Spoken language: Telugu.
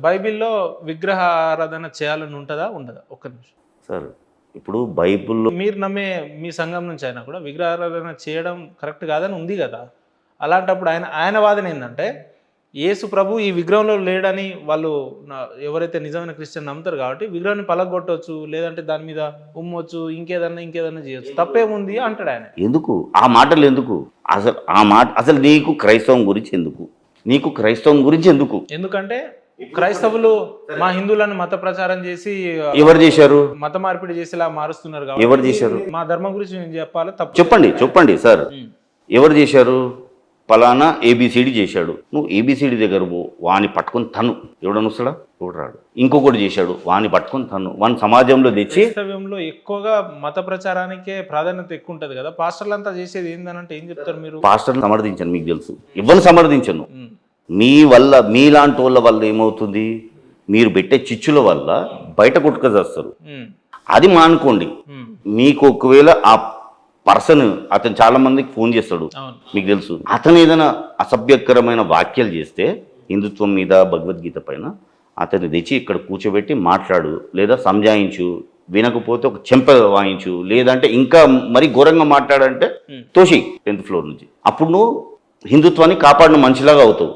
బైబిల్లో విగ్రహ ఆరాధన చేయాలని ఉంటుందా ఉండదా? ఒక్క నిమిషం. సార్ ఇప్పుడు బైబిల్లో మీరు నమ్మే మీ సంఘం నుంచి అయినా కూడా విగ్రహారాధన చేయడం కరెక్ట్ కాదని ఉంది కదా. అలాంటప్పుడు ఆయన వాదన ఏంటంటే యేసు ప్రభు ఈ విగ్రహంలో లేడని వాళ్ళు ఎవరైతే నిజమైన క్రిస్టియన్ నమ్ముతారు కాబట్టి విగ్రహాన్ని పలగొట్టవచ్చు, లేదంటే దాని మీద ఉమ్మొచ్చు, ఇంకేదన్నా చేయొచ్చు, తప్పేముంది అంటాడు ఆయన. ఎందుకు ఆ మాటలు ఎందుకు? అసలు నీకు క్రైస్తవం గురించి ఎందుకు? ఎందుకంటే క్రైస్తవులు మా హిందువులను మత ప్రచారం చేసి ఎవరు చేశారు? మత మార్పిడి చేసేలా మారుస్తున్నారు కాబట్టి ఎవరు చేశారు? మా ధర్మం గురించి నేను చెప్పాలి. తప్పు చెప్పండి సార్. ఎవరు చేశారు? పలానా ఏబిసిడి చేశాడు. నువ్వు ఏబిసిడి దగ్గర పో, వాని పట్టుకొని తను. ఎవడను వస్తాడా? ఎవడు రాడు. ఇంకొకటి చేశాడు, వాని పట్టుకొని తను. వాని సమాజంలో తెచ్చి క్రైస్తవ్యంలో ఎక్కువగా మత ప్రచారానికే ప్రాధాన్యత ఎక్కువ ఉంటుంది కదా. పాస్టర్లు అంతా చేసేది ఏందనంటే ఏం చెప్తారు మీరు? పాస్టర్ని సమర్థించను, మీకు తెలుసు. ఎవరిని సమర్థించను. మీ వల్ల, మీలాంటి వాళ్ళ వల్ల ఏమవుతుంది? మీరు పెట్టే చిచ్చుల వల్ల బయట కొట్టుకొస్తారు. అది మానుకోండి. మీకు ఒకవేళ ఆ పర్సన్, అతను చాలా మందికి ఫోన్ చేస్తాడు, మీకు తెలుసు. అతను ఏదైనా అసభ్యకరమైన వ్యాఖ్యలు చేస్తే హిందుత్వం మీద, భగవద్గీత పైన, అతన్ని తెచ్చి ఇక్కడ కూర్చోబెట్టి మాట్లాడు, లేదా సంజాయించు. వినకపోతే ఒక చెంప వాయించు, లేదంటే ఇంకా మరీ ఘోరంగా మాట్లాడంటే తోసి 10th ఫ్లోర్ నుంచి. అప్పుడు నువ్వు హిందుత్వాన్ని కాపాడిన మనిషిలాగా అవుతావు.